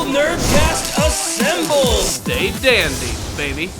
Nerdcast assemble! Stay dandy, baby.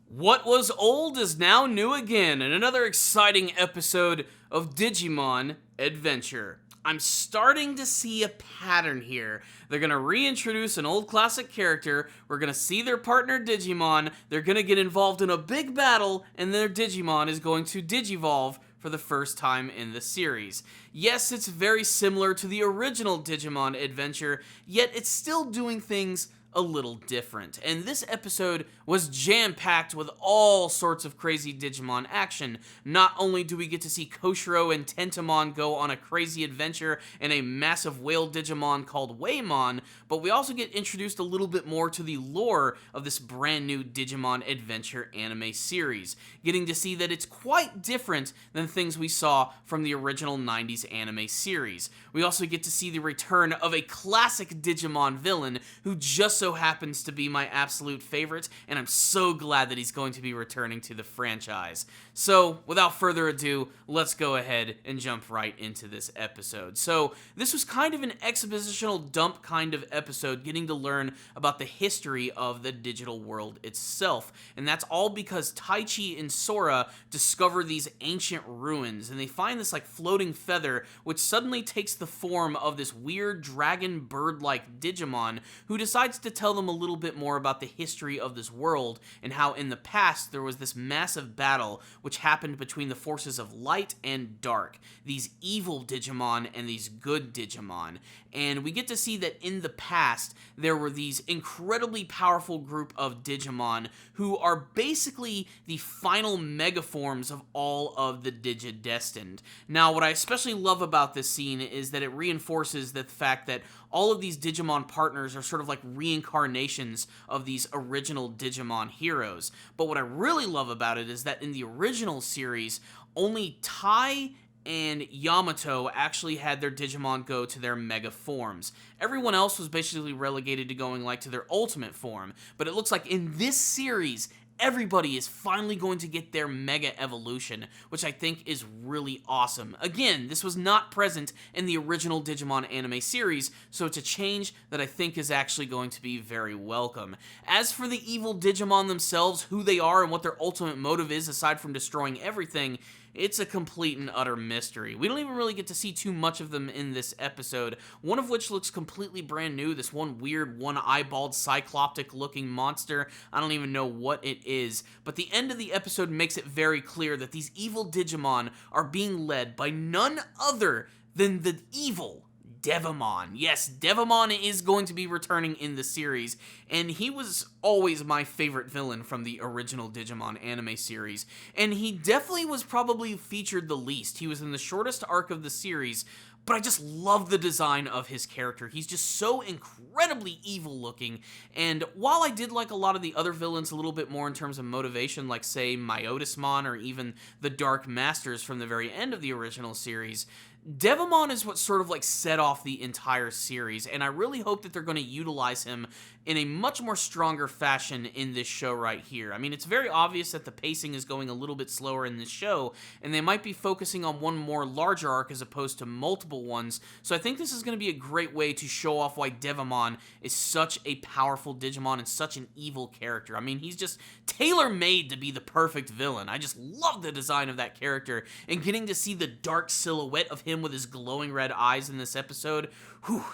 What was old is now new again in another exciting episode of Digimon Adventure. I'm starting to see a pattern here. They're going to reintroduce an old classic character, we're going to see their partner Digimon, they're going to get involved in a big battle, and their Digimon is going to Digivolve for the first time in the series. Yes, it's very similar to the original Digimon Adventure, yet it's still doing things a little different. And this episode was jam-packed with all sorts of crazy Digimon action. Not only do we get to see Koshiro and Tentomon go on a crazy adventure in a massive whale Digimon called Waymon, but we also get introduced a little bit more to the lore of this brand new Digimon Adventure anime series, getting to see that it's quite different than things we saw from the original 90s anime series. We also get to see the return of a classic Digimon villain who just so happens to be my absolute favorite, and I'm so glad that he's going to be returning to the franchise. So, without further ado, let's go ahead and jump right into this episode. So, this was kind of an expositional dump kind of episode, getting to learn about the history of the digital world itself, and that's all because Taichi and Sora discover these ancient ruins, and they find this like floating feather, which suddenly takes the form of this weird dragon bird-like Digimon, who decides to tell them a little bit more about the history of this world and how in the past there was this massive battle which happened between the forces of light and dark, these evil Digimon and these good Digimon. And we get to see that in the past there were these incredibly powerful group of Digimon who are basically the final megaforms of all of the Digidestined. Now, what I especially love about this scene is that it reinforces the fact that all of these Digimon partners are sort of like reincarnations of these original Digimon heroes. But what I really love about it is that in the original series, only Tai and Yamato actually had their Digimon go to their mega forms. Everyone else was basically relegated to going like to their ultimate form. But it looks like in this series, everybody is finally going to get their mega evolution, which I think is really awesome. Again, this was not present in the original Digimon anime series, so it's a change that I think is actually going to be very welcome. As for the evil Digimon themselves, who they are and what their ultimate motive is aside from destroying everything, it's a complete and utter mystery. We don't even really get to see too much of them in this episode, one of which looks completely brand new, this one weird, one-eyeballed, cycloptic-looking monster. I don't even know what it is, but the end of the episode makes it very clear that these evil Digimon are being led by none other than the evil Devimon. Yes, Devimon is going to be returning in the series, and he was always my favorite villain from the original Digimon anime series, and he definitely was probably featured the least. He was in the shortest arc of the series, but I just love the design of his character. He's just so incredibly evil looking, and while I did like a lot of the other villains a little bit more in terms of motivation, like say Myotismon or even the Dark Masters from the very end of the original series, Devimon is what sort of like set off the entire series, and I really hope that they're going to utilize him in a much more stronger fashion in this show right here. I mean, it's very obvious that the pacing is going a little bit slower in this show, and they might be focusing on one more larger arc as opposed to multiple ones, so I think this is going to be a great way to show off why Devimon is such a powerful Digimon and such an evil character. I mean, he's just tailor-made to be the perfect villain. I just love the design of that character, and getting to see the dark silhouette of him with his glowing red eyes in this episode,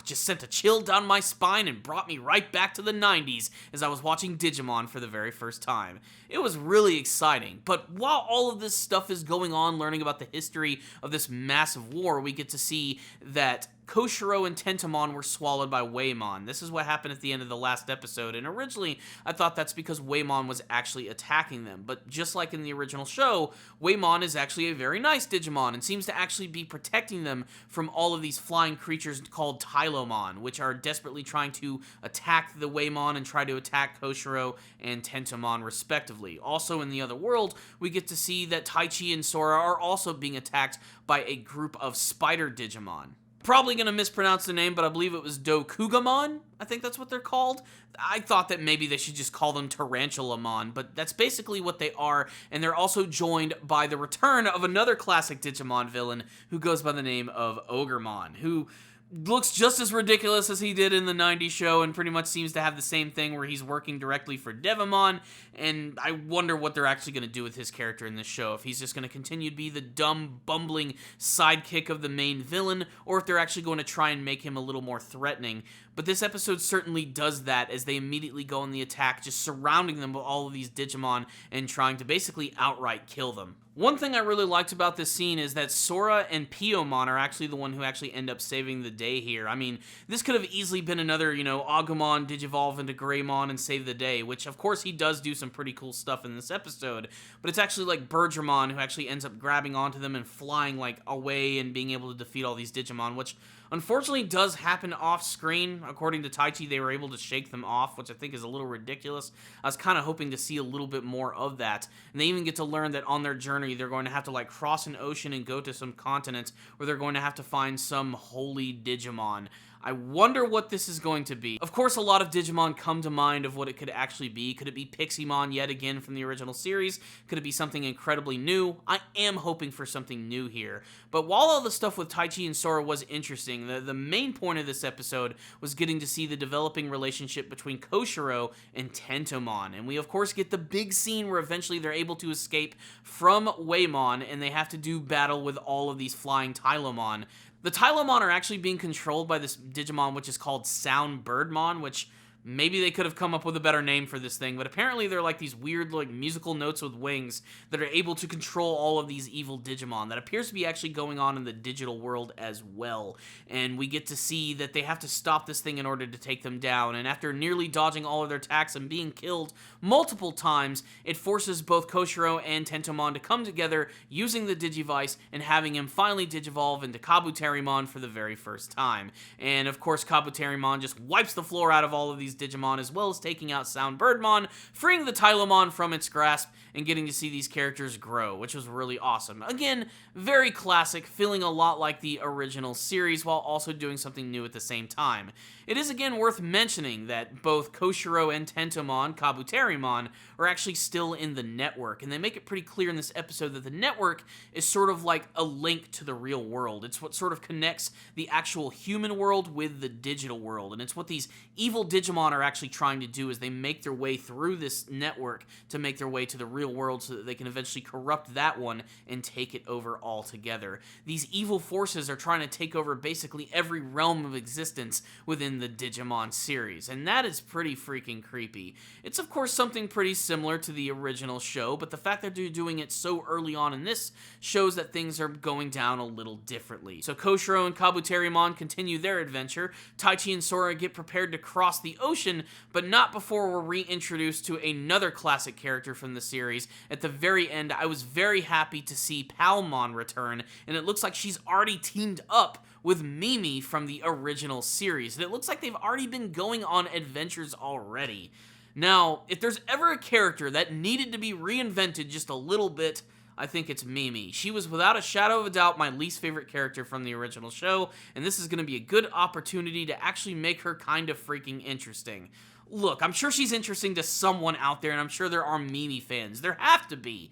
just sent a chill down my spine and brought me right back to the 90s as I was watching Digimon for the very first time. It was really exciting, but while all of this stuff is going on, learning about the history of this massive war, we get to see that Koshiro and Tentomon were swallowed by Waymon. This is what happened at the end of the last episode, and originally I thought that's because Waymon was actually attacking them, but just like in the original show, Waymon is actually a very nice Digimon and seems to actually be protecting them from all of these flying creatures called Tylomon, which are desperately trying to attack the Waymon and try to attack Koshiro and Tentomon respectively. Also in the other world, we get to see that Taichi and Sora are also being attacked by a group of spider Digimon. Probably going to mispronounce the name, but I believe it was Dokugamon. I think that's what they're called. I thought that maybe they should just call them Tarantulamon, but that's basically what they are, and they're also joined by the return of another classic Digimon villain who goes by the name of Ogremon, who looks just as ridiculous as he did in the 90s show, and pretty much seems to have the same thing where he's working directly for Devimon, and I wonder what they're actually going to do with his character in this show. If he's just going to continue to be the dumb, bumbling sidekick of the main villain, or if they're actually going to try and make him a little more threatening. But this episode certainly does that, as they immediately go on the attack, just surrounding them with all of these Digimon and trying to basically outright kill them. One thing I really liked about this scene is that Sora and Piyomon are actually the one who actually end up saving the day here. I mean, this could have easily been another, Agumon digivolve into Greymon and save the day, which of course he does do some pretty cool stuff in this episode, but it's actually like Birdramon who actually ends up grabbing onto them and flying like away and being able to defeat all these Digimon, which unfortunately does happen off screen. According to Taichi, they were able to shake them off, which I think is a little ridiculous. I was kind of hoping to see a little bit more of that. And they even get to learn that on their journey, they're going to have to like cross an ocean and go to some continents where they're going to have to find some holy Digimon. I wonder what this is going to be. Of course, a lot of Digimon come to mind of what it could actually be. Could it be Piximon yet again from the original series? Could it be something incredibly new? I am hoping for something new here. But while all the stuff with Taichi and Sora was interesting, the main point of this episode was getting to see the developing relationship between Koshiro and Tentomon. And we of course get the big scene where eventually they're able to escape from Waymon and they have to do battle with all of these flying Tylomon. The Tylomon are actually being controlled by this Digimon, which is called Sound Birdmon, which maybe they could have come up with a better name for this thing, but apparently they're like these weird like musical notes with wings that are able to control all of these evil Digimon. That appears to be actually going on in the digital world as well. And we get to see that they have to stop this thing in order to take them down, and after nearly dodging all of their attacks and being killed multiple times, it forces both Koshiro and Tentomon to come together using the Digivice and having him finally digivolve into Kabuterimon for the very first time. And of course Kabuterimon just wipes the floor out of all of these Digimon, as well as taking out Sound Birdmon, freeing the Tylomon from its grasp, and getting to see these characters grow, which was really awesome. Again, very classic, feeling a lot like the original series, while also doing something new at the same time. It is again worth mentioning that both Koshiro and Tentomon, Kabuterimon, are actually still in the network, and they make it pretty clear in this episode that the network is sort of like a link to the real world. It's what sort of connects the actual human world with the digital world, and it's what these evil Digimon are actually trying to do, is they make their way through this network to make their way to the real world so that they can eventually corrupt that one and take it over altogether. These evil forces are trying to take over basically every realm of existence within the Digimon series, and that is pretty freaking creepy. It's of course something pretty similar to the original show, but the fact that they're doing it so early on in this shows that things are going down a little differently. So Koshiro and Kabuterimon continue their adventure. Taichi and Sora get prepared to cross the ocean, but not before we're reintroduced to another classic character from the series. At the very end, I was very happy to see Palmon return, and it looks like she's already teamed up with Mimi from the original series, and it looks like they've already been going on adventures already. Now, if there's ever a character that needed to be reinvented just a little bit, I think it's Mimi. She was without a shadow of a doubt my least favorite character from the original show, and this is going to be a good opportunity to actually make her kind of freaking interesting. Look, I'm sure she's interesting to someone out there, and I'm sure there are Mimi fans. There have to be.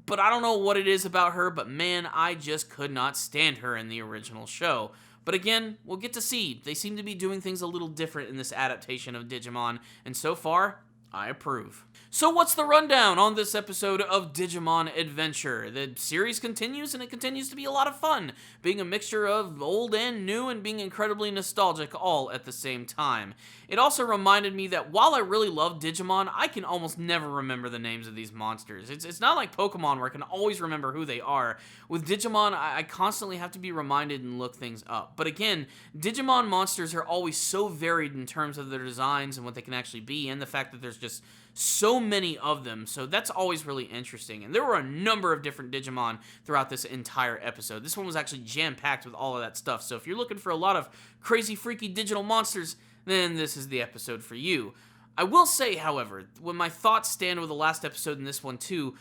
But I don't know what it is about her, but man, I just could not stand her in the original show. But again, we'll get to see. They seem to be doing things a little different in this adaptation of Digimon, and so far, I approve. So what's the rundown on this episode of Digimon Adventure? The series continues, and it continues to be a lot of fun, being a mixture of old and new and being incredibly nostalgic all at the same time. It also reminded me that while I really love Digimon, I can almost never remember the names of these monsters. It's not like Pokemon where I can always remember who they are. With Digimon, I constantly have to be reminded and look things up. But again, Digimon monsters are always so varied in terms of their designs and what they can actually be, and the fact that there's just so many of them, so that's always really interesting. And there were a number of different Digimon throughout this entire episode. This one was actually jam-packed with all of that stuff, so if you're looking for a lot of crazy, freaky digital monsters, then this is the episode for you. I will say, however, when my thoughts stand with the last episode and this one too,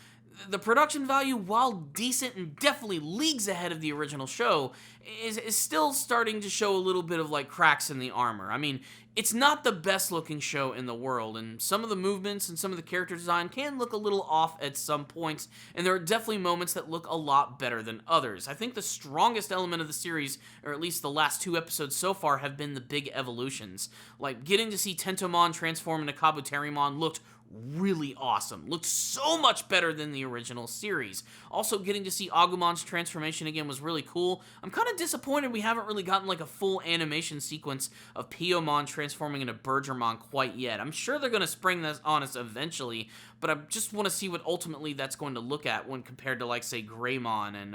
The production value, while decent and definitely leagues ahead of the original show, is still starting to show a little bit of like cracks in the armor. I mean, it's not the best looking show in the world, and some of the movements and some of the character design can look a little off at some points, and there are definitely moments that look a lot better than others. I think the strongest element of the series, or at least the last 2 episodes so far, have been the big evolutions. Like, getting to see Tentomon transform into Kabuterimon looked really awesome. Looked so much better than the original series. Also, getting to see Agumon's transformation again was really cool. I'm kind of disappointed we haven't really gotten like a full animation sequence of Piyomon transforming into Bergermon quite yet. I'm sure they're going to spring this on us eventually, but I just want to see what ultimately that's going to look at when compared to, like, say, Greymon and,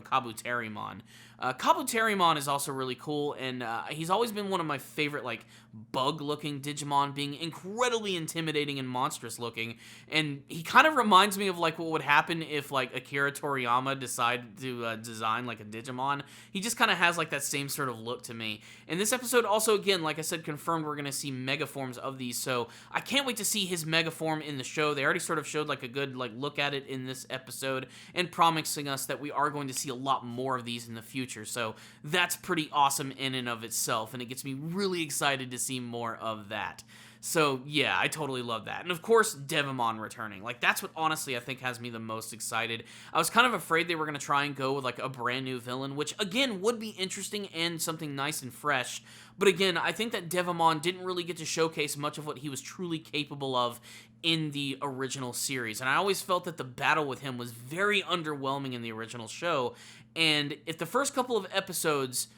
Kabuterimon. Kabuterimon is also really cool, and he's always been one of my favorite, like, bug-looking Digimon, being incredibly intimidating and monstrous-looking, and he kind of reminds me of, like, what would happen if, like, Akira Toriyama decided to design, like, a Digimon. He just kind of has, like, that same sort of look to me. And this episode also, again, like I said, confirmed we're going to see mega forms of these, so I can't wait to see his mega form in the show. They already sort of showed, like, a good, like, look at it in this episode, and promising us that we are going to see a lot more of these in the future, so that's pretty awesome in and of itself, and it gets me really excited to see more of that. So, yeah, I totally love that. And, of course, Devimon returning. Like, that's what, honestly, I think has me the most excited. I was kind of afraid they were going to try and go with, like, a brand new villain, which, again, would be interesting and something nice and fresh. But, again, I think that Devimon didn't really get to showcase much of what he was truly capable of in the original series. And I always felt that the battle with him was very underwhelming in the original show. And if the first couple of episodes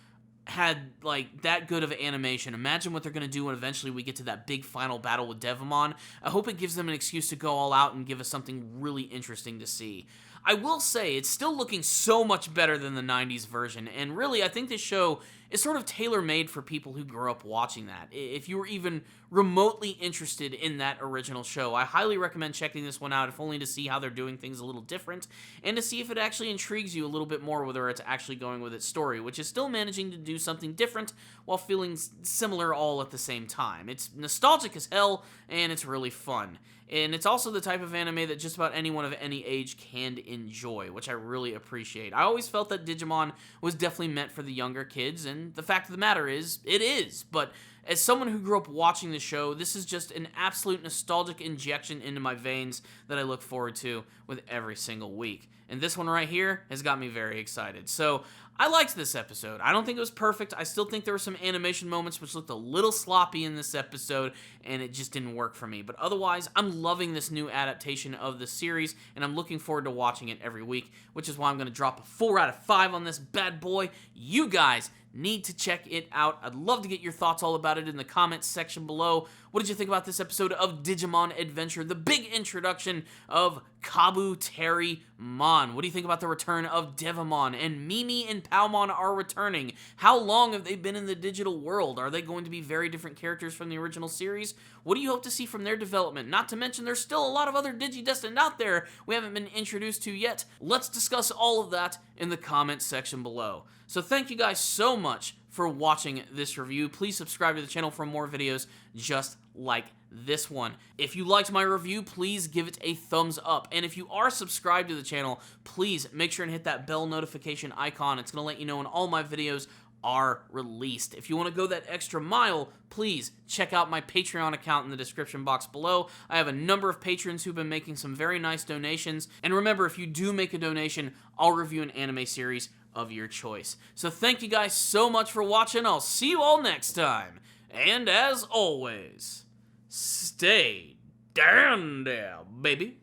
had, like, that good of animation, imagine what they're going to do when eventually we get to that big final battle with Devimon. I hope it gives them an excuse to go all out and give us something really interesting to see. I will say, it's still looking so much better than the 90s version, and really, I think this show is sort of tailor-made for people who grew up watching that. If you were even remotely interested in that original show, I highly recommend checking this one out, if only to see how they're doing things a little different, and to see if it actually intrigues you a little bit more, whether it's actually going with its story, which is still managing to do something different while feeling similar all at the same time. It's nostalgic as hell, and it's really fun. And it's also the type of anime that just about anyone of any age can enjoy, which I really appreciate. I always felt that Digimon was definitely meant for the younger kids, and the fact of the matter is, it is. But as someone who grew up watching the show, this is just an absolute nostalgic injection into my veins that I look forward to with every single week. And this one right here has got me very excited. So, I liked this episode. I don't think it was perfect. I still think there were some animation moments which looked a little sloppy in this episode, and it just didn't work for me. But otherwise, I'm loving this new adaptation of the series, and I'm looking forward to watching it every week, which is why I'm going to drop a 4 out of 5 on this bad boy. You guys need to check it out. I'd love to get your thoughts all about it in the comments section below. What did you think about this episode of Digimon Adventure, the big introduction of Kabuterimon? What do you think about the return of Devimon? And Mimi and Palmon are returning. How long have they been in the digital world? Are they going to be very different characters from the original series? What do you hope to see from their development? Not to mention, there's still a lot of other Digidestined out there we haven't been introduced to yet. Let's discuss all of that in the comments section below. So thank you guys so much for watching this review. Please subscribe to the channel for more videos just like this one. If you liked my review, please give it a thumbs up. And if you are subscribed to the channel, please make sure and hit that bell notification icon. It's going to let you know when all my videos are released. If you want to go that extra mile, please check out my Patreon account in the description box below. I have a number of patrons who've been making some very nice donations. And remember, if you do make a donation, I'll review an anime series of your choice. So thank you guys so much for watching. I'll see you all next time. And as always, stay down there, baby.